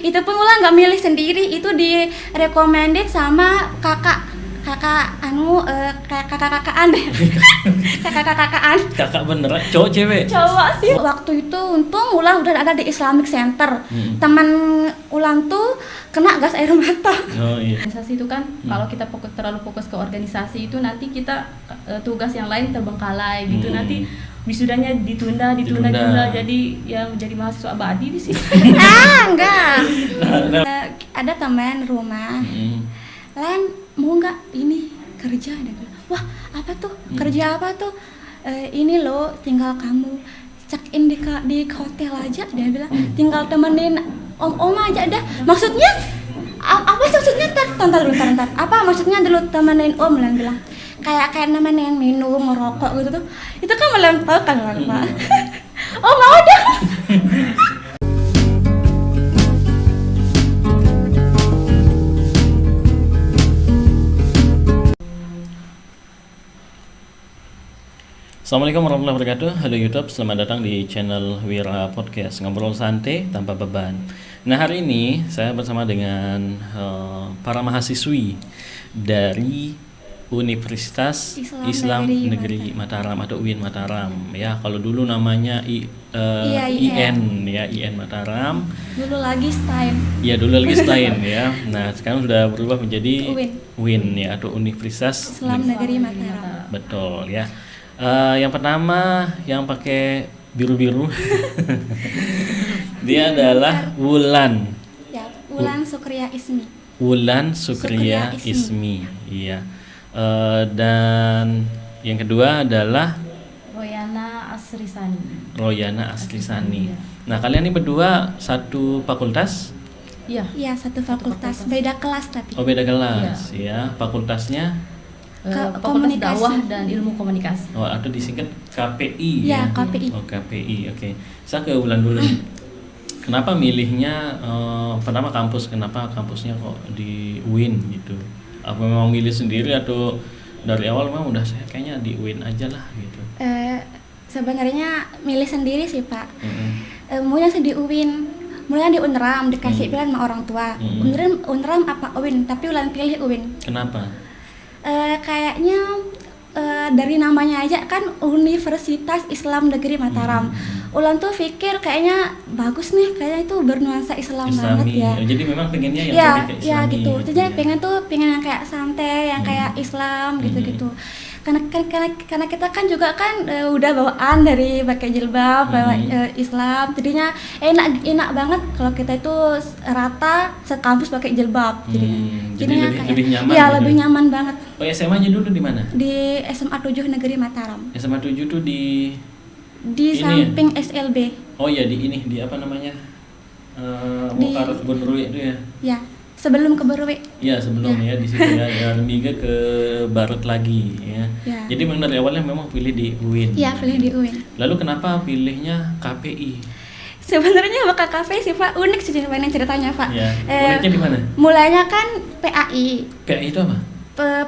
Itu pun Ulan nggak milih sendiri, itu direkomended sama kakak-kakaan deh. Kakak-kakaan. Kakak beneran cowok cewek? Cowok sih. Waktu itu untung Ulan udah ada di Islamic Center. Teman Ulan tuh kena gas air mata. Oh iya. Organisasi itu kan kalau kita terlalu fokus ke organisasi itu nanti kita tugas yang lain terbengkalai gitu. Nanti wisudanya ditunda. Jadi yang jadi mahasiswa abadi di sini. Enggak. Ada teman rumah. Lan mau nggak ini kerja? Dia bilang, wah apa tuh kerja apa tuh? Ini loh tinggal kamu check in di hotel aja. Dia bilang tinggal temenin om aja dah. Maksudnya apa maksudnya? Tonton dulu. Apa maksudnya dulu temenin om? Lan bilang kayak nemenin minum ngerokok gitu tuh. Itu kan melempelkan lah Pak. Oh mau dah. Assalamualaikum warahmatullahi wabarakatuh. Halo YouTube, selamat datang di channel Wira Podcast, ngobrol santai tanpa beban. Nah, hari ini saya bersama dengan para mahasiswi dari Universitas Islam Negeri Mataram atau UIN Mataram ya. Kalau dulu namanya IN ya, IN Mataram. Dulu lagi STAIN. Ya, dulu lagi STAIN ya. Nah, sekarang sudah berubah menjadi UIN ya, atau Universitas Islam Negeri Mataram. Betul ya. Yang pertama yang pakai biru-biru dia adalah Wulan. Ya, Wulan Sukriya Ismi. Wulan Sukriya Ismi. Iya. Dan yang kedua adalah Royana Asrisani. Nah, kalian ini berdua satu fakultas? Iya, satu fakultas. Beda kelas tapi. Oh, beda kelas ya. Fakultasnya Fakultas Dakwah dan Ilmu Komunikasi. Oh, atau disingkat KPI ya? KPI. Oh, KPI. Oke. Saya ke Wulan dulu nih. Kenapa milihnya pertama kampus? Kenapa kampusnya kok di UIN gitu? Apa memang milih sendiri atau dari awal memang udah saya kayaknya di UIN aja lah gitu? Sebenarnya milih sendiri sih Pak. Maunya sih di UIN. Mulanya di UNRAM, dikasih pilihan sama orang tua. UNRAM apa UIN? Tapi Ulan pilih UIN. Kenapa? Kayaknya dari namanya aja kan Universitas Islam Negeri Mataram. Ulan tuh pikir kayaknya bagus nih, kayaknya itu bernuansa Islami banget ya. Jadi memang pengennya yang lebih ke Islami. Ya gitu. Jadi pengen yang kayak santai, yang kayak Islam gitu-gitu. Karena kita kan juga kan udah bawaan dari pakai jilbab, bawa Islam, jadinya enak banget kalau kita itu rata sekampus pakai jilbab. Jadi lebih nyaman. Iya, lebih nyaman banget. Oh, SMA-nya dulu di mana? Di SMA 7 Negeri Mataram. SMA 7 tuh di samping SLB. Oh iya, di apa namanya? Mau ke arah Kebun itu ya? Ya, sebelum ke Berwe. Iya, sebelum ya di situ ya. Dan Miga ke barat lagi ya. Jadi memang dari awalnya memang pilih di UIN. Iya, pilih di UIN. Lalu kenapa pilihnya KPI? Sebenarnya bakal KPI sih Pak, unik sih ceritanya Pak. Ya. Uniknya di mana? Mulanya kan PAI. PAI itu apa?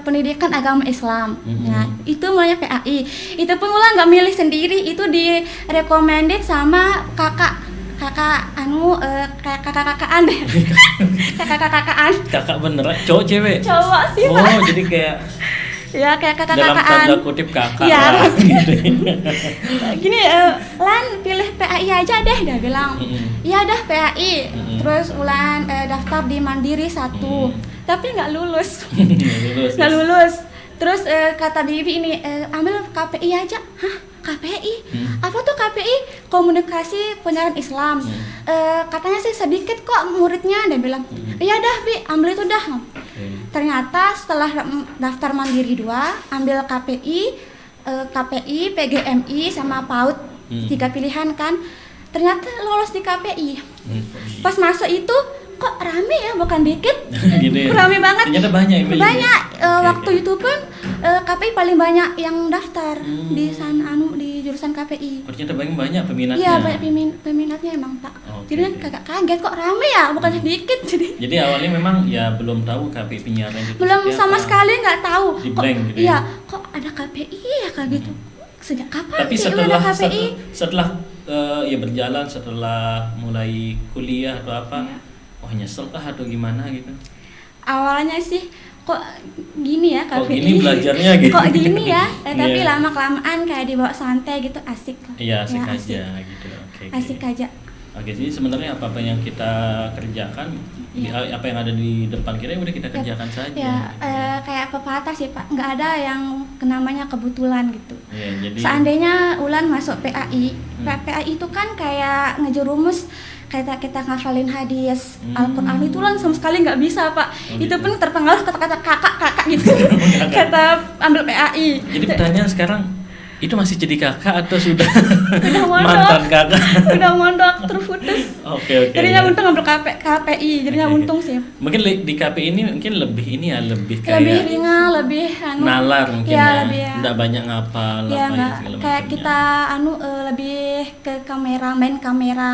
Pendidikan Agama Islam. Nah, itu mulanya PAI. Itu pun Ulan nggak milih sendiri, itu direkomended sama kakak-kakaan deh. Kakak-kakaan. Kakak beneran cowok cewek? Cowok sih Pak. Oh, jadi kayak ya kayak dalam kakak-kakaan. tanda kutip kakak ya. lah gitu. Gini, Lan pilih PAI aja deh, dia bilang. Iya dah PAI. Terus Ulan daftar di Mandiri 1. Tapi nggak lulus. Nggak lulus. Terus kata bibi ini ambil KPI aja. Hah? KPI? Apa tuh KPI? Komunikasi Penyiaran Islam. Katanya sih sedikit kok muridnya, dia bilang. Iya dah Bi, ambil itu dah. Ternyata setelah daftar Mandiri 2, ambil KPI, PGMI sama PAUD, 3 pilihan kan. Ternyata lolos di KPI. Pas masuk itu kok rame ya, bukan dikit. Gitu ya? Rame banget. Ternyata banyak yang milih. Banyak. Waktu itu pun KPI paling banyak yang daftar di sana di jurusan KPI. Ternyata banyak peminatnya. Iya, banyak peminatnya emang Pak. Jadi kagak kaget kok rame ya, bukan sedikit. Jadi awalnya memang ya belum tahu KPI penyiaran itu. Belum sama sekali nggak tahu. Di blank gitu ya. Iya, kok ada KPI ya kayak gitu. Sejak kapan Tapi sih ada KPI? setelah ya berjalan, setelah mulai kuliah atau apa, oh nyesel kah atau gimana gitu? Awalnya sih kok gini ya Kok KPI, gini belajarnya gitu? kok gini ya, tapi Iya. lama kelamaan kayak dibawa santai gitu, asik lah. Iya, asik Ya, aja gitu. Oke. asik aja. Oke, jadi sebenarnya apa yang kita kerjakan, Iya. apa yang ada di depan kita udah kita kerjakan saja. Ya, gitu. kayak pepatah sih Pak, nggak ada yang namanya kebetulan gitu. Iya, jadi Seandainya Ulan masuk PAI, Hmm. PAI itu kan kayak ngejerumus kayak kita ngafalin hadis, Hmm. Al-Quran itu Ulan sama sekali nggak bisa Pak. Oh, Itu gitu. pun terpengaruh kata-kata kakak gitu, kata ambil PAI. jadi pertanyaan sekarang itu masih jadi kakak atau sudah Udah mondok. mantan kakak? Udah mondok terputus. Oke. Jadinya untung ambil KPI, jadinya Oke. untung sih. Mungkin di KPI ini mungkin lebih ini ya, lebih kayak Lebih ringan, lebih nalar mungkin ya, ya, lebih ya. nggak banyak ngapal Ya apa nggak segala kayak macamnya. kita lebih ke main kamera,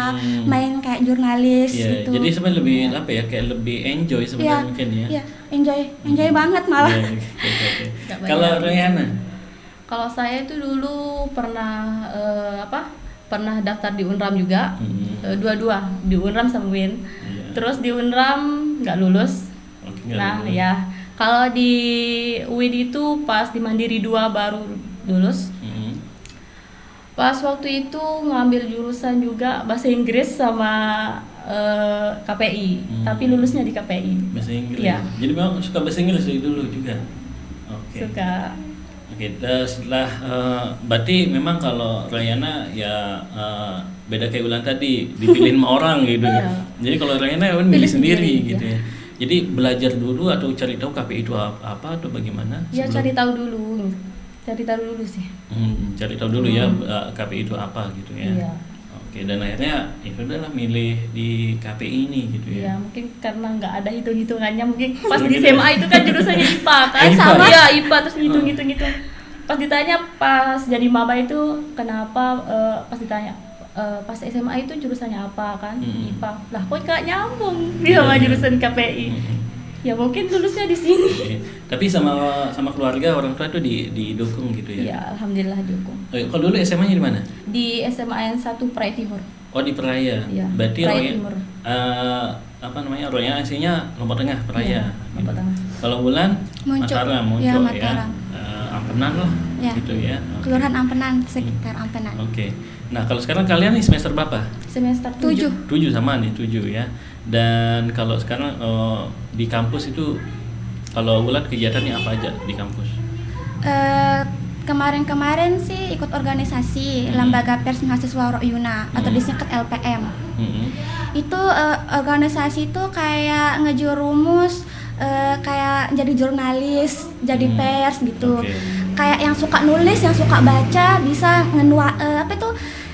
main kayak jurnalis Iya, gitu. jadi sebenarnya lebih apa ya, kayak lebih enjoy sebenarnya Iya, mungkin ya. Iya, enjoy banget malah. Iya, oke. Nggak Kalau banyak. Rayana, Kalau saya itu dulu pernah pernah daftar di Unram juga, dua-dua di Unram sama Win. Iya. Terus di Unram nggak lulus. Oke, nggak Nah dulu. ya, kalau di UIN itu pas di Mandiri 2 baru lulus. Mm. Pas waktu itu ngambil jurusan juga bahasa Inggris sama KPI, tapi lulusnya di KPI. Bahasa Inggris. Iya. Jadi memang suka bahasa Inggris dari dulu juga. Oke. Suka. Oke, setelah berarti memang kalau Rayana ya beda kayak Ulan tadi, dipilih sama orang gitu. Iya. Jadi kalau Rayana kan milih Pilih sendiri sendiri, gitu iya. ya. Jadi belajar dulu atau cari tahu KPI itu apa atau bagaimana? Ya sebelum- cari tahu dulu sih. Cari tahu dulu ya KPI itu apa gitu ya. Iya. Oke, dan akhirnya ya udahlah milih di KPI ini gitu ya. Ya mungkin karena nggak ada hitung-hitungannya, mungkin pas di Gitu. SMA itu kan jurusannya IPA kan, IPA. sama ya IPA terus ngitung. Pas ditanya pas jadi maba itu kenapa, pas ditanya pas SMA itu jurusannya apa kan, IPA. Lah kok nggak nyambung dia sama jurusan KPI. Ya mungkin lulusnya di sini. Oke. Tapi sama keluarga orang tua tuh didukung gitu ya. Ya alhamdulillah dukung. Kalau dulu SMA-nya di mana? Di SMA N 1 Praia Timur. Oh, di Peraya. Iya, Berarti Praia Roya, Timur. apa namanya? Roya aslinya Lombok Tengah, Peraya. Iya, Lombok Tengah. Kalau Bulan Muncul. Mataram, Ya, Muncul ya. Mataram. Ampenan lah Ya. gitu ya. Oke. Kelurahan Ampenan, sekitar Ampenan. Oke. Nah, kalau sekarang kalian nih semester berapa? Semester 7. 7 sama nih, 7 ya. Dan kalau sekarang di kampus itu kalau Bulan kegiatannya apa aja di kampus? Kemarin sih ikut organisasi Lembaga Pers Mahasiswa Royuna atau disingkat LPM. Itu organisasi itu kayak ngejurumus kayak jadi jurnalis, jadi pers gitu. Oke. Kayak yang suka nulis, yang suka baca bisa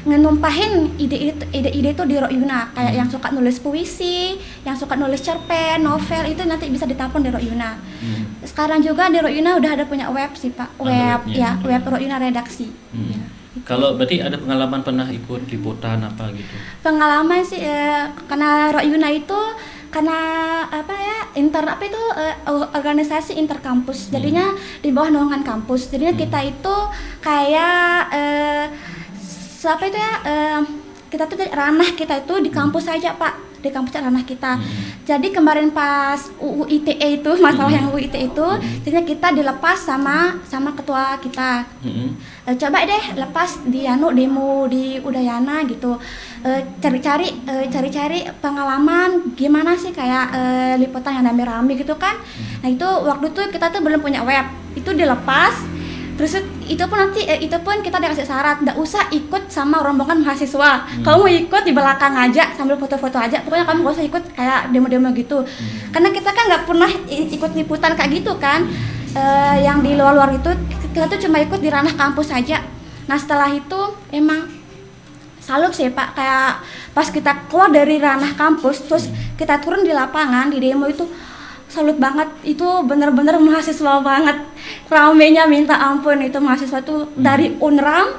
ngenumpahin ide-ide itu di Royuna. Kayak yang suka nulis puisi, yang suka nulis cerpen, novel itu nanti bisa ditampung di Royuna. Sekarang juga di Royuna udah ada punya web sih Pak, Ada webnya. web Royuna Redaksi. Ya. Kalau berarti ada pengalaman pernah ikut liputan apa gitu? Pengalaman sih karena Royuna itu karena organisasi interkampus, jadinya di bawah naungan kampus. Jadinya kita itu kayak kita tuh ranah kita itu di kampus saja Pak, di kampus ranah kita. Jadi kemarin pas UU ITE itu masalah yang UU ITE itu, jadinya kita dilepas sama ketua kita. Coba deh lepas di demo di Udayana gitu, cari-cari pengalaman gimana sih kayak liputan yang rame-rame gitu kan. Nah itu waktu itu kita tuh belum punya web, itu dilepas. Terus itu pun kita dikasih syarat, nggak usah ikut sama rombongan mahasiswa. Kamu ikut di belakang aja sambil foto-foto aja. Pokoknya kamu nggak usah ikut kayak demo-demo gitu. Karena kita kan nggak pernah ikut liputan kayak gitu kan. Yang di luar-luar itu kita tuh cuma ikut di ranah kampus saja. Nah setelah itu emang salut sih Pak, kayak pas kita keluar dari ranah kampus terus kita turun di lapangan di demo itu salut banget, itu bener-bener mahasiswa banget, ramenya minta ampun. Itu mahasiswa tuh dari Unram,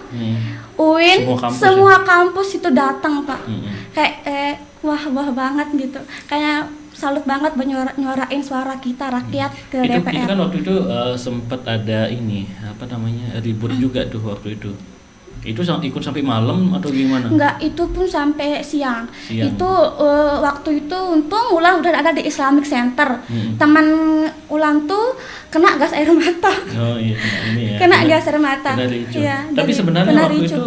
UIN, semua kampus itu datang Pak. Kayak wah banget gitu, kayak salut banget nyuarain suara kita rakyat ke Itu DPR. kan waktu itu sempat ada ini apa namanya ribut juga tuh waktu itu. Itu ikut sampai malam atau gimana? Enggak, itu pun sampai siang. Siang. Itu waktu itu untung Ulan udah ada di Islamic Center. Teman Ulan tuh kena gas air mata. Oh iya, ini ya. Kena gas air mata. Kena ricu. Iya, Tapi dari- sebenarnya kena waktu ricu. itu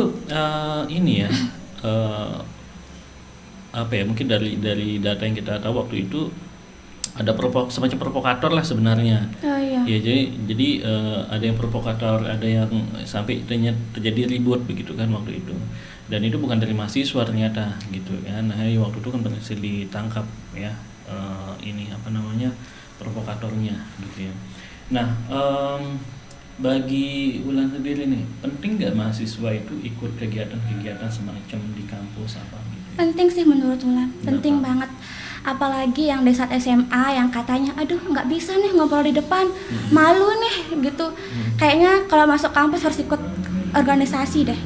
ini ya, apa ya? Mungkin dari data yang kita tahu waktu itu ada semacam provokator lah sebenarnya. Oh iya. Ya jadi ada yang provokator, ada yang sampai terjadi ribut begitu kan waktu itu. Dan itu bukan dari mahasiswa ternyata gitu kan. Nah, waktu itu kan berhasil ditangkap ya, ini apa namanya, provokatornya gitu ya. Nah, bagi Ulan sendiri nih, penting nggak mahasiswa itu ikut kegiatan-kegiatan semacam di kampus apa gitu? Penting sih menurut Ulan, penting Kenapa? banget. Apalagi yang di saat SMA yang katanya, aduh nggak bisa nih ngobrol di depan, malu nih gitu. Kayaknya kalau masuk kampus harus ikut organisasi deh.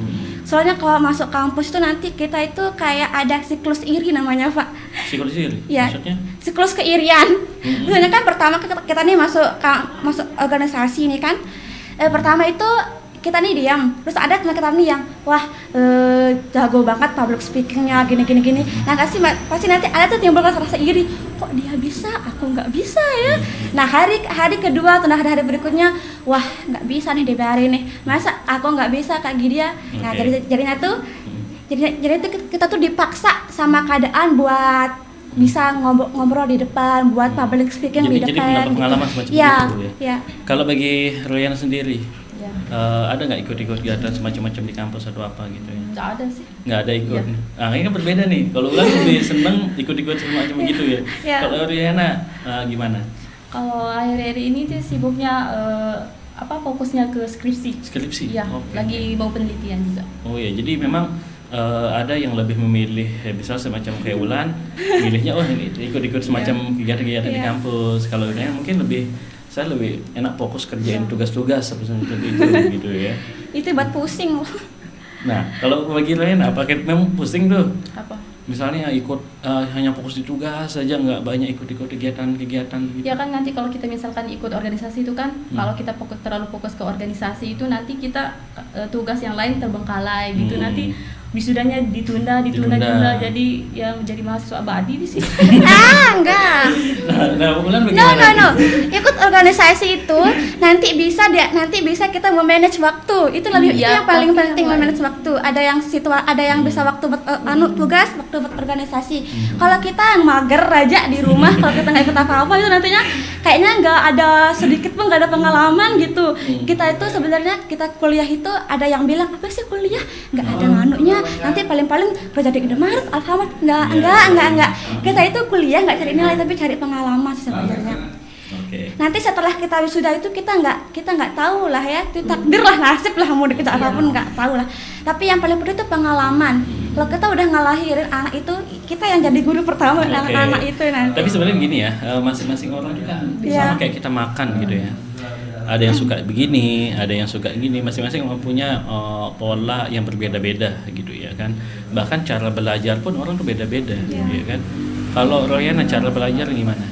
Soalnya kalau masuk kampus itu nanti kita itu kayak ada siklus iri namanya, Pak. Psikologi Ya, maksudnya? siklus keirian. Soalnya kan pertama kita nih masuk organisasi nih kan. Pertama itu kita nih diam, terus ada teman kita nih yang wah jago banget public speakingnya gini. Nah pasti nanti ada tuh timbul rasa iri, kok dia bisa, aku nggak bisa ya. Nah hari kedua atau hari berikutnya, wah nggak bisa nih DBR nih, masa aku nggak bisa kayak dia. Nah jadinya tuh jadi itu kita tuh dipaksa sama keadaan buat bisa ngobrol di depan, buat public speaking di Jadi depan. mendapat pengalaman semacam ya, itu ya. ya. Kalau bagi Royan sendiri, Ya. ada nggak ikut-ikut kegiatan semacam-macam di kampus atau apa gitu ya? Nggak ada sih. Nggak ada ikut. Iya. Ah, ini kan berbeda nih. Kalau Ulan lebih seneng ikut-ikut semacam gitu ya. Iya. Kalau Riana gimana? Kalau akhir-akhir ini tuh sibuknya fokusnya ke skripsi. Skripsi. Iya, Oke. lagi mau penelitian juga. Oh ya, jadi memang ada yang lebih memilih misal semacam kayak Ulan, milihnya ini ikut-ikut semacam kegiatan-kegiatan di Iya. kampus. Kalau Riana mungkin saya lebih enak fokus kerjain Iya. tugas-tugas seperti itu gitu ya. Itu buat pusing loh. Nah, kalau bagi Riana apa memang pusing tuh? Apa? Misalnya ikut hanya fokus di tugas saja, nggak banyak ikut-ikut kegiatan-kegiatan gitu. Ya kan nanti kalau kita misalkan ikut organisasi itu kan, kalau kita terlalu fokus ke organisasi itu nanti kita tugas yang lain terbengkalai gitu. Nanti wisudanya ditunda. Jadi yang menjadi mahasiswa abadi di sini. Enggak. Nah, Ulan No, bagaimana? no. Ikut organisasi itu nanti bisa kita memanage waktu. Itu lebih itu Iya, yang paling tapi penting, yang memanage waktu. Ada yang bisa waktu buat tugas, waktu buat organisasi. Kalau kita yang mager aja di rumah, kalau kita nggak ikut apa-apa itu nantinya kayaknya nggak ada sedikit pun nggak ada pengalaman gitu. Kita itu sebenarnya kita kuliah itu ada yang bilang apa sih kuliah nggak ada nganunya. Nanti paling kerja di Indomaret, Alfamart, enggak. Kita itu kuliah nggak cari nilai tapi cari pengalaman sih sebenarnya. Oke. Nanti setelah kita wisuda itu kita nggak tahu lah ya, itu takdir lah, nasib lah, mau dikejar apapun nggak tahu lah. Tapi yang paling penting itu pengalaman. Kalau kita udah ngelahirin anak itu, kita yang jadi guru pertama Oke. anak-anak itu nanti. Tapi sebenarnya gini ya, masing-masing orang juga Iya. sama kayak kita makan gitu ya. Ada yang suka begini, ada yang suka gini. Masing-masing mempunyai pola yang berbeda-beda gitu ya kan. Bahkan cara belajar pun orang tuh beda-beda, ya kan. Kalau Royana cara belajar gimana?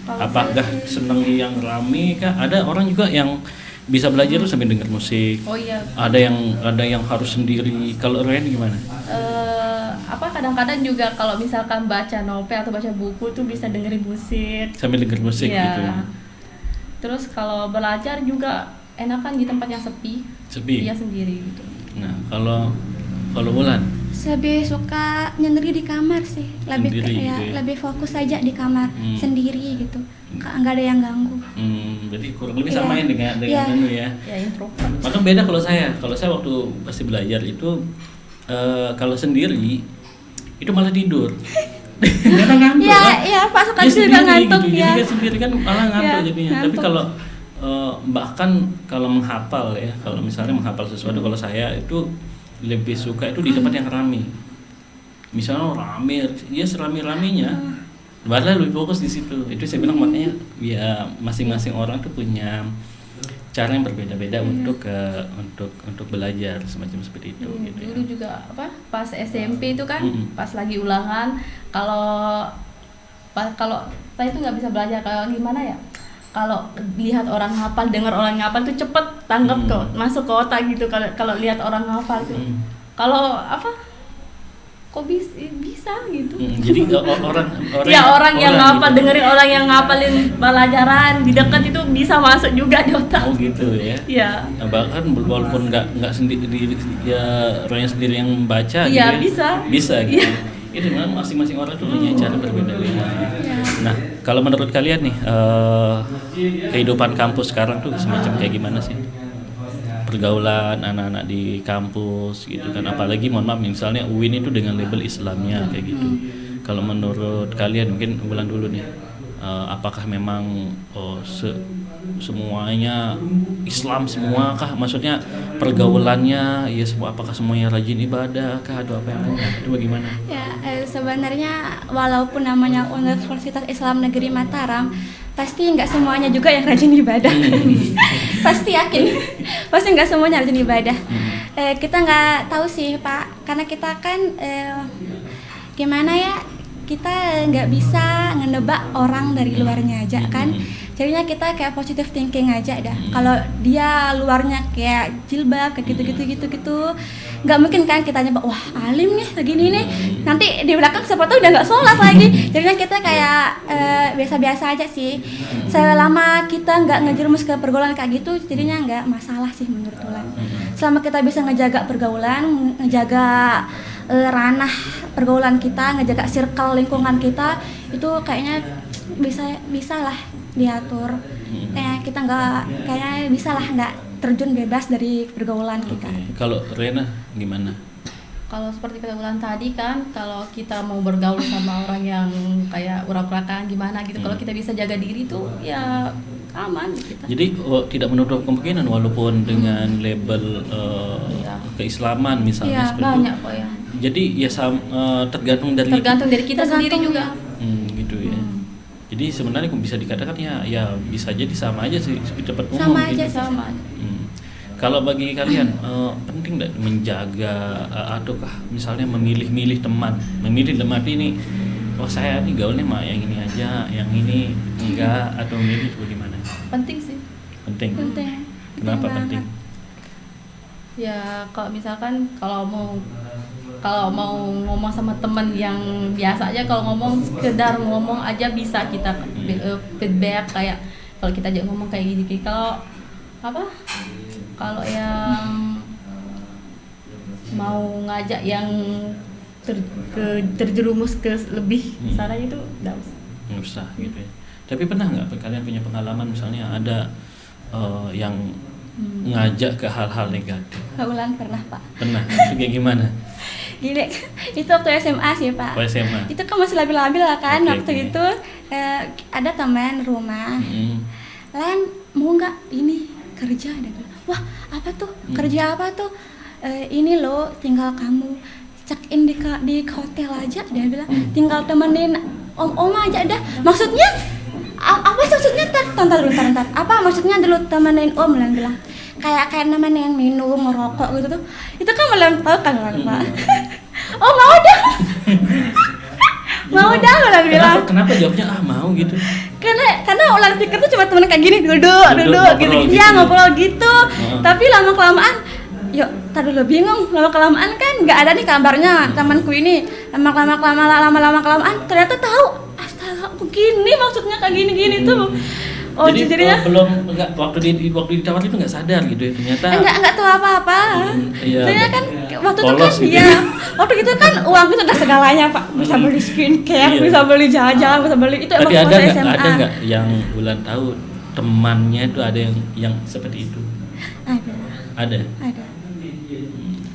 Apakah seneng yang rame kah? Ada orang juga yang bisa belajar tuh sambil denger musik. Oh iya. Ada yang harus sendiri. Kalau Royana gimana? Kadang-kadang juga kalau misalkan baca novel atau baca buku tuh bisa dengerin musik. Sambil denger musik Iya. gitu. Terus kalau belajar juga enakan di tempat yang sepi. Sepi. Iya sendiri gitu. Nah, kalau Ulan Lebih suka nyendiri di kamar sih, Sendiri gitu ya? lebih fokus aja di kamar sendiri gitu, nggak ada yang ganggu. Berarti kurang lebih Iya. sama ya dengan Iya. dulu ya. Ya introvert. Maka beda kalau saya waktu pasti belajar itu kalau sendiri itu malah tidur. Karena ngantuk Iya, kan? iya, Pak suka Dia juga sendiri ngantuk gitu. ya. Jadi dia sendiri kan malah ngantuk Iya, jadinya. Tapi ngantuk. kalau bahkan kalau menghafal ya, kalau misalnya menghafal sesuatu, kalau saya itu lebih suka itu di tempat yang ramai. Misalnya rame, ya serame-ramenya, malah lebih fokus di situ. Itu saya bilang makanya ya masing-masing orang tuh punya cara yang berbeda-beda untuk belajar semacam seperti itu. Gitu ya. Dulu juga pas SMP itu kan pas lagi ulangan kalau saya itu nggak bisa belajar, kalau gimana ya, kalau lihat orang hafal, dengar orang hafal tuh cepet tanggap kok, masuk ke otak gitu. Kalau lihat orang hafal tuh. Kalau kok bisa gitu. Jadi orang yang ngapal gitu. dengerin orang yang ngapalin pelajaran di dekat itu bisa masuk juga di otak. Oh gitu ya. Iya. Nah, bahkan walaupun nggak sendiri ya orangnya sendiri yang membaca gitu Iya, ya. Bisa gitu. Iya. Itu memang masing-masing orang tuh punya cara berbeda-beda. Nah, kalau menurut kalian nih kehidupan kampus sekarang tuh semacam kayak gimana sih? Pergaulan anak-anak di kampus gitu kan, apalagi mohon maaf misalnya UIN itu dengan label Islamnya kayak gitu. Kalau menurut kalian, mungkin Wulan dulu nih, apakah memang semuanya Islam semua kah? Maksudnya pergaulannya ya semua, apakah semuanya rajin ibadah kah atau apa yang lain? Itu bagaimana? Ya, sebenarnya walaupun namanya Universitas Islam Negeri Mataram, pasti nggak semuanya juga yang rajin ibadah. Pasti yakin, pasti nggak semuanya rajin ibadah. Kita nggak tahu sih Pak, karena kita kan gimana ya, kita nggak bisa ngenebak orang dari luarnya aja kan. Jadinya kita kayak positive thinking aja dah. Kalau dia luarnya kayak jilbab kayak gitu, nggak mungkin kan kita nyebak wah alim nih begini nih. Nanti di belakang siapa tahu udah nggak sholat lagi. Jadinya kita kayak biasa-biasa aja sih. Selama kita nggak ngejerumus ke pergaulan kayak gitu, jadinya nggak masalah sih menurut Wulan. Selama kita bisa ngejaga pergaulan, ngejaga ranah pergaulan kita, ngejaga circle lingkungan kita, itu kayaknya bisa lah diatur. Kayak kita kayaknya bisa lah nggak terjun bebas dari pergaulan kita. Kalau Rena gimana? Kalau seperti kata Wulan tadi kan, kalau kita mau bergaul sama orang yang kayak urak-urakan gimana gitu, kalau kita bisa jaga diri tuh ya aman kita. Jadi tidak menutup kemungkinan walaupun dengan label keislaman misalnya Iya, seperti banyak itu. kok ya. Jadi ya tergantung dari kita sendiri juga. Gitu ya. Jadi sebenarnya bisa dikatakan ya bisa jadi sama aja sih dapat umum. Sama aja gitu. sama. Kalau bagi kalian penting nggak menjaga ataukah misalnya memilih teman ini, oh saya nih gaulnya mah yang ini aja, yang ini enggak, atau milih bagaimana? Penting sih. Penting. Kenapa penting? Ya kalau misalkan kalau mau ngomong sama teman yang biasa aja, kalau ngomong sekedar ngomong aja bisa kita feedback, kayak kalau kita aja ngomong kayak gini. Kalau yang mau ngajak yang terjerumus ke lebih sana itu nggak usah gitu ya. Tapi pernah nggak kalian punya pengalaman misalnya ada yang ngajak ke hal-hal negatif? Wulan pernah Pak. Pernah. Itu kayak gimana? Gini, itu waktu SMA sih Pak. SMA. Itu kan masih labil-labil lah kan. Okay. Itu ada teman rumah. Lan mau nggak ini kerja? Dia bilang, wah apa tuh? Kerja apa tuh? Ini loh, tinggal kamu check in di hotel aja. Dia bilang tinggal temenin om aja dah. Maksudnya apa maksudnya? Tar. Apa maksudnya dulu temenin om? Lan bilang kayak nemenin minum, merokok gitu tuh. Itu kan belum tahu kan Pak. Oh mau dah. Mau dah Wulan bilang. Kenapa jawabnya mau gitu? Karena Wulan pikir tuh cuma temen kayak gini duduk gitu. Iya ngobrol gitu. Tapi lama kelamaan yuk, tadi dulu bingung. Lama kelamaan kan nggak ada nih kabarnya temanku ini. Lama kelamaan ternyata tahu. Astaga, begini maksudnya kayak gini tuh. Oh, jadinya waktu ditawarin itu nggak sadar gitu ya ternyata. Enggak tahu apa-apa. Ternyata kan waktu itu kan gitu. ya. Waktu itu kan uang itu udah segalanya Pak. Bisa beli skincare, bisa beli jajan, bisa beli itu. Tapi emang SMA. ada nggak yang Wulan tahu temannya itu ada yang seperti itu? Ada.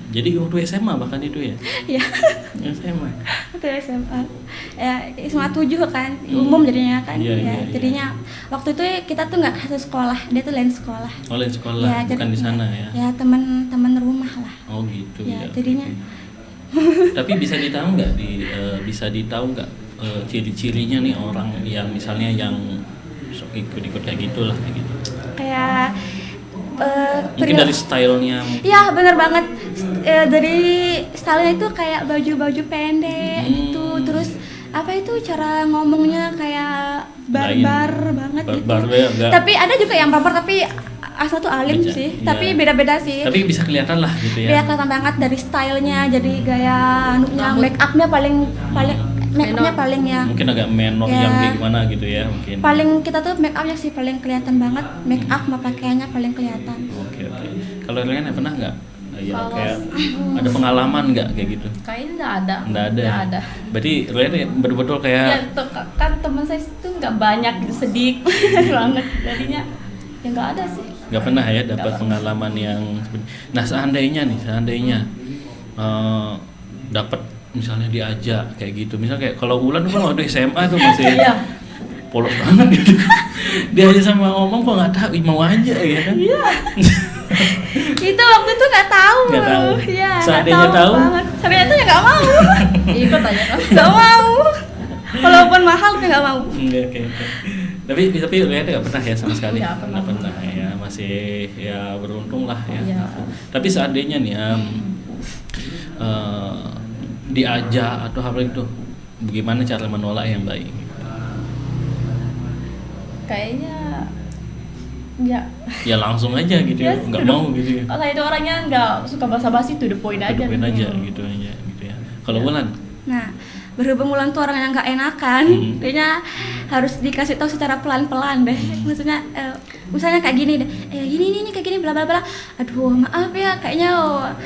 Jadi waktu SMA bahkan itu ya? Iya. SMA. Waktu SMA. Ya, SMA 7 kan, umum jadinya kan. Iya. Jadinya waktu itu kita tuh nggak satu sekolah, dia tuh lain sekolah. Oh, lain sekolah, ya, bukan di sana ya? Ya, teman rumah lah. Oh gitu ya. Jadinya. Tapi bisa ditahu nggak ciri-cirinya nih orang yang misalnya yang ikut kayak gitulah kayak gitu. Kayak mungkin dari stylenya. Iya benar banget. Dari stylenya itu kayak baju pendek gitu, terus apa itu cara ngomongnya kayak rasain. barbar banget gitu. Barbar ya, enggak. Tapi ada juga yang barbar tapi asal tuh alim Beja, sih. iya. Tapi beda-beda sih. Tapi bisa kelihatan lah gitu ya. Dia kelihatan banget dari stylenya, jadi gaya anunya, Rambut. make upnya paling make upnya Menor. paling ya. Mungkin agak menor Ya. yang kayak gimana gitu ya mungkin. Paling kita tuh make upnya sih paling kelihatan banget, make up sama pakaiannya paling kelihatan. Oke. Kalau kalian pernah nggak? Ya Kalau- kayak ada pengalaman nggak kayak gitu? Kayaknya nggak ada. Nggak ada. Nggak ada. Berarti kalian betul-betul Ya, kayak kan teman saya itu nggak banyak gitu, sedikit banget. Jadinya ya nggak ada sih. nggak pernah ya dapat Nggak pengalaman yang nah seandainya dapat misalnya diajak kayak gitu, misalnya kayak kalau Wulan tuh kan waktu SMA tuh masih Iya. polos banget gitu. Dia aja sama ngomong kok nggak tahu, mau aja ya kan. Iya. Itu waktu itu nggak tahu. Nggak tahu. Iya. nggak Seandainya tahu? banget. Seandainya tahu ya nggak mau. Ikut aja kan. Nggak mau. Walaupun mahal tapi nggak mau. Oke. Tapi lihat nggak pernah ya sama sekali. Nggak pernah. Nggak pernah ya, masih ya beruntung lah ya. Iya. Tapi seandainya nih diajak atau apa itu, bagaimana cara menolak yang baik? Kayaknya ya. Ya langsung aja gitu ya, nggak to the- mau gitu ya. Kalau itu orangnya nggak suka basa-basi, to the point aja. Kedepan aja Hmm. gitu ya. Kalau Ya. Wulan, Nah, berhubung Wulan tuh orang yang nggak enakan, kayaknya harus dikasih tahu secara pelan-pelan deh. Maksudnya, misalnya kayak gini deh, gini kayak gini, bla bla bla. Aduh, maaf ya, kayaknya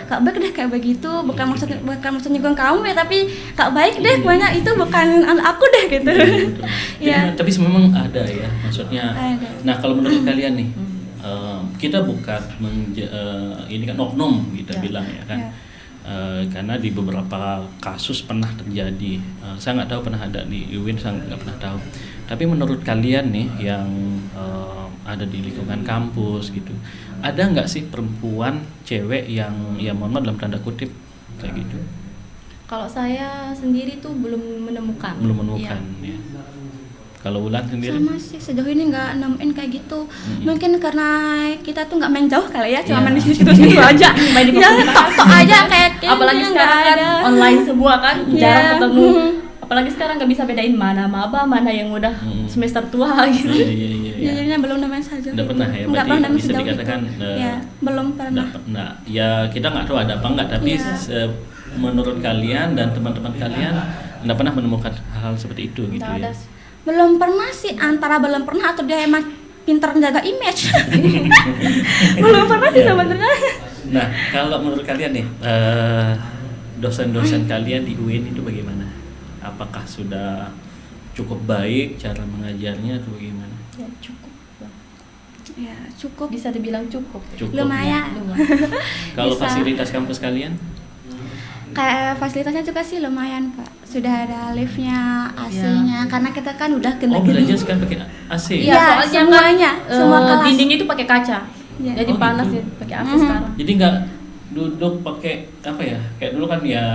nggak baik deh kayak begitu. Bukan maksud nyinggung kamu ya, tapi nggak baik deh, banyak itu bukan aku deh gitu. betul. Iya. Tapi memang ada ya, maksudnya. Ada. Nah kalau menurut kalian nih, kita bukan ini kan oknum kita Ya. bilang ya kan. Ya. Karena di beberapa kasus pernah terjadi, saya nggak tahu pernah ada di UIN, saya nggak pernah tahu. Tapi menurut kalian nih yang ada di lingkungan kampus gitu, ada nggak sih perempuan cewek yang ya mohon maaf dalam tanda kutip kayak gitu? Kalau saya sendiri tuh belum menemukan. Belum menemukan Iya. ya. Kalau Wulan sendiri? Sama sih, sejauh ini nggak nemuin kayak gitu. Mungkin karena kita tuh nggak main jauh kali ya, cuma Iya. main di situ-situ aja. Main di Ya, komunitas. tok-tok aja kayak Apalagi kayaknya sekarang nggak kan ada. online semua kan, Iya. jarang ketemu. Apalagi sekarang nggak bisa bedain mana maba, mana yang udah semester tua gitu. Iya. Ya, jadinya belum nemuin saja. Nggak pernah ya, Nggak berarti pernah nemuin bisa sejauh dikatakan, itu. Ya, belum pernah. Nah, ya kita nggak tahu ada apa nggak, tapi Iya. menurut kalian dan teman-teman kalian nggak pernah menemukan hal seperti itu gitu Nggak ya? ada sih. Belum pernah sih, antara belum pernah atau dia emang pinter menjaga image. Belum pernah sih Iya. sebenarnya. Nah, kalau menurut kalian nih, dosen-dosen kalian di UIN itu bagaimana? Apakah sudah cukup baik cara mengajarnya atau bagaimana? Ya, cukup. Ya, cukup. Bisa dibilang cukup. Cukup. Lumayan. Lumayan. Kalau Bisa. fasilitas kampus kalian? Kayak fasilitasnya juga sih lumayan, Pak. Sudah ada liftnya, AC-nya, karena kita kan udah ke Oh, negeri. belajar sekarang pakai AC? Iya, Iya, soalnya semuanya, kan, semua kelas. dinding itu pakai kaca. Iya. Jadi Oh, panas gitu. ya pakai AC Mhm. sekarang. Jadi nggak duduk pakai apa ya? Kayak dulu kan ya.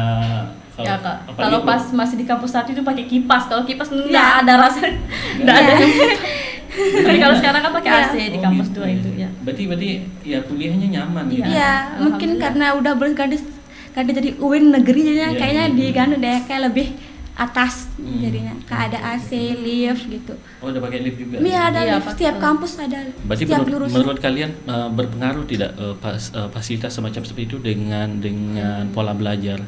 Ya, Kak. apalagi Kalau bu- pas masih di kampus satu itu pakai kipas. Kalau kipas Ya. nggak ada rasa, nggak ada. Iya. Tapi kalau sekarang kan pakai Iya. AC di Oh, kampus gitu 2 itu ya. Berarti ya kuliahnya nyaman Iya. gitu. Iya, mungkin Alhamdulillah. karena udah berganti jadi UIN negeri jadinya Iya, kayaknya iya. diganti deh kayak lebih atas jadinya. Hmm. Kayak ada AC, lift gitu. Oh, udah pakai lift juga. Iya, ada Iya, lift, Pak. setiap kampus ada. Berarti setiap menurut, jurusan. menurut kalian berpengaruh tidak fasilitas semacam seperti itu dengan pola belajar?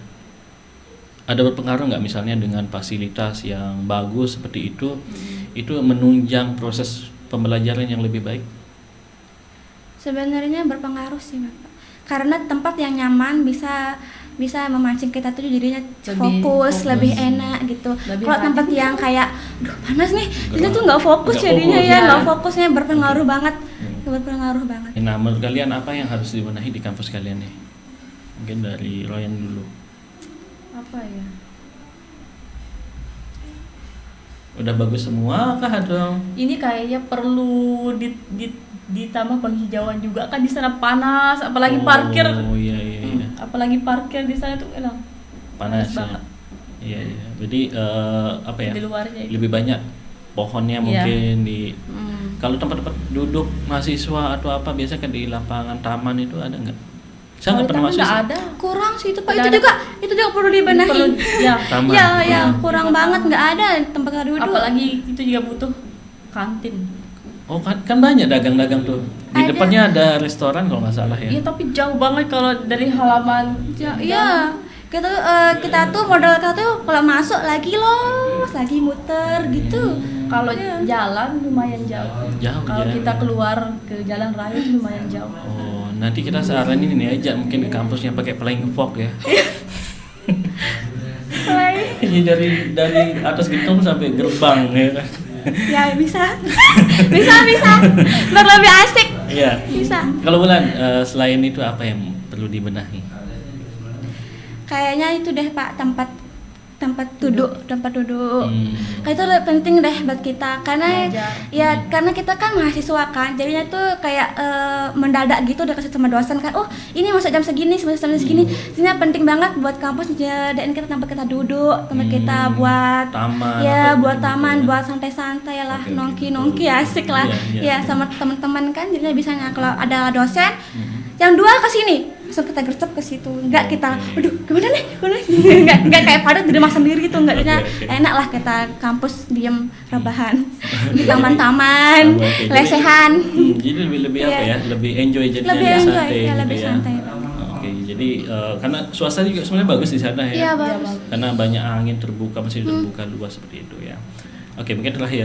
Ada berpengaruh nggak misalnya dengan fasilitas yang bagus seperti itu menunjang proses pembelajaran yang lebih baik? Sebenarnya berpengaruh sih, Bapak. Karena tempat yang nyaman bisa memancing kita tuh jadinya Lebih fokus, fokus. lebih enak gitu. Lebih Kalau rajin. tempat yang kayak, duh panas nih, kita Gerah. tuh nggak fokus Nggak jadinya fokus, ya, ya. nggak fokusnya berpengaruh banget, berpengaruh banget. Nah, menurut kalian apa yang harus dibenahi di kampus kalian nih? Mungkin dari Ryan dulu. Apa ya? Udah bagus semua kah atau? Ini kayaknya perlu ditambah penghijauan juga kan, di sana panas, apalagi parkir. Oh iya. Apalagi parkir di sana tuh enak. Panas ya. banget. Iya. Jadi apa ya? Di luarnya itu. Lebih banyak pohonnya Iya. mungkin di. Hmm. Kalau tempat-tempat duduk mahasiswa atau apa biasa kan di lapangan taman itu ada nggak? Saya nggak pernah Kalau masuk. nggak ada. Kurang sih itu Pak, Nggak itu ada. juga perlu dibenahi. Ya. Taman. Ya, Kurang. kurang banget, nggak ada tempat duduk. Apalagi itu juga butuh kantin. Oh kan banyak dagang-dagang tuh. Di Ada. depannya ada restoran kalau nggak salah ya. Iya tapi jauh banget kalau dari halaman. Iya, kita tuh modal kita tuh kalau masuk lagi lagi muter gitu. Kalau Iya. jalan lumayan jauh. Jauh, Kalau ya. kita keluar ke jalan raya itu lumayan jauh. Oh, nanti kita saranin ini aja mungkin ke kampusnya pakai flying fox ya. Ini dari atas gedung sampai gerbang ya kan. Ya bisa, bisa. Biar lebih asik. Iya. Bisa. Kalau Wulan selain itu apa yang perlu dibenahi? Kayaknya itu deh Pak, tempat duduk. Itu lebih penting deh buat kita karena Belajar. ya karena kita kan mahasiswa kan, jadinya tuh kayak mendadak gitu udah kasih sama dosen kan, oh ini masuk jam segini, masuk jam segini. Sebenarnya penting banget buat kampus jadiin kita tempat kita duduk, tempat kita buat Taman ya atau buat gitu taman, ya. buat santai-santai lah, Oke, nongki asik lah. Iya, Ya sama teman-teman kan, jadinya bisanya kalau ada dosen Mhm. yang dua ke sini langsung kita gercep ke situ, enggak kita aduh kemana nih enggak kayak pada di rumah sendiri gitu, enggak Oke. enak lah kita kampus diem rebahan di taman-taman Oke, jadi- lesehan. Jadi lebih apa ya? Iya. Lebih enjoy jadinya Lebih lebih enjoy, santai ya, gitu lebih ya. santai. Oke, jadi karena suasana juga sebenarnya bagus di sana ya. Iya bagus. Karena banyak angin terbuka, masih terbuka luas seperti itu ya. Oke, mungkin terakhir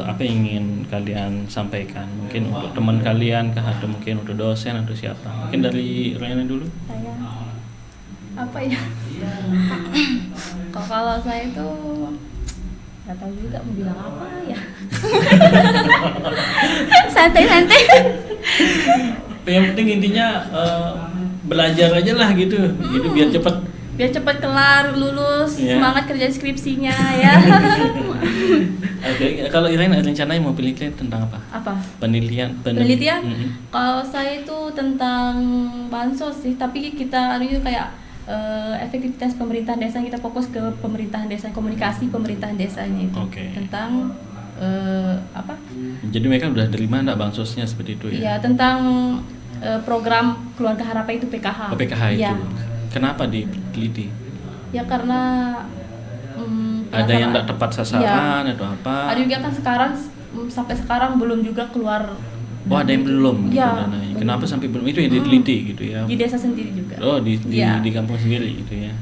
apa yang ingin kalian sampaikan? Mungkin untuk teman kalian kah atau mungkin untuk dosen atau siapa? Mungkin dari Rayana dulu. Saya apa ya? Kalau saya itu nggak tahu juga mau bilang apa ya. Santai-santai. Yang penting intinya belajar aja lah gitu, gitu biar cepat. Biar cepat kelar, lulus, Iya. semangat kerja skripsinya ya. Oke, kalau Irene rencananya mau penelitian tentang apa? Apa? Penelitian. Penelitian? Kalau saya itu tentang bansos sih, tapi kita itu kayak efektivitas pemerintahan desa, kita fokus ke pemerintahan desa, komunikasi pemerintahan desanya itu. Oke. Tentang apa? Jadi mereka udah terima enggak bansosnya seperti itu ya? Iya, tentang program keluarga harapan itu PKH. Oh, PKH itu. Iya. Kenapa diteliti? Ya karena Ada yang penasaran. enggak tepat sasaran Iya. atau apa? Ada juga kan sekarang sampai sekarang belum juga keluar. Oh, ada yang belum gitu Iya, dananya. belum. Kenapa sampai belum? Itu yang diteliti gitu ya. Di desa sendiri juga. Oh, di Iya. kampung sendiri gitu ya.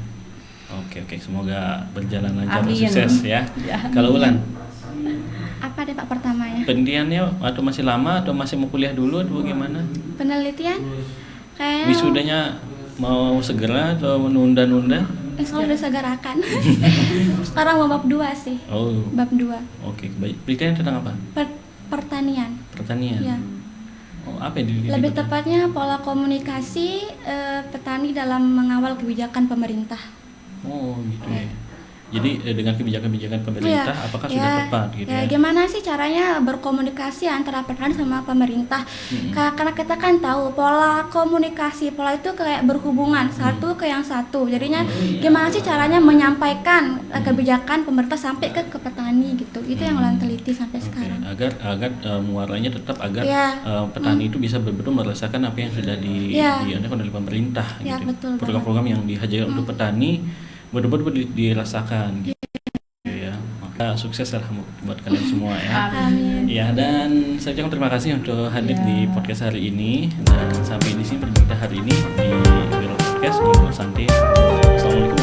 Oke, semoga berjalan lancar dan Amin. sukses ya. Ya. Kalau Ulan, Apa deh Pak pertamanya? penelitiannya atau masih lama atau masih mau kuliah dulu atau bagaimana? Penelitian kayaknya Wisudanya mau segera atau menunda-nunda? insya Allah disegerakan. Sekarang mau bab 2 sih. Oh, Bab 2 oke. Baik. Penelitian tentang apa? Pertanian. Pertanian. Ya. Oh, apa yang diteliti? Lebih tepatnya pola komunikasi petani dalam mengawal kebijakan pemerintah. Oh, gitu ya. Jadi dengan kebijakan-kebijakan pemerintah, Iya. apakah sudah tepat gitu ya? Gimana sih caranya berkomunikasi antara petani sama pemerintah? Mm-mm. Karena kita kan tahu pola komunikasi, pola itu kayak berhubungan satu ke yang satu. Jadinya gimana sih caranya menyampaikan kebijakan pemerintah sampai ke petani gitu? Itu yang ulang teliti sampai Oke, sekarang. agar muaranya tetap agar Iya. petani itu bisa betul-betul merasakan apa yang sudah Iya. diadakan oleh pemerintah Iya, gitu. betul Program-program yang dihadirkan untuk petani betul-betul dirasakan gitu ya. Maka sukses lah buat kalian semua ya. Amin. Ya, dan saya ucapkan terima kasih untuk hadir Ya. di podcast hari ini. Dan sampai di sini perbincangan hari ini di Wiro Podcast Ngobrol Santai. Assalamualaikum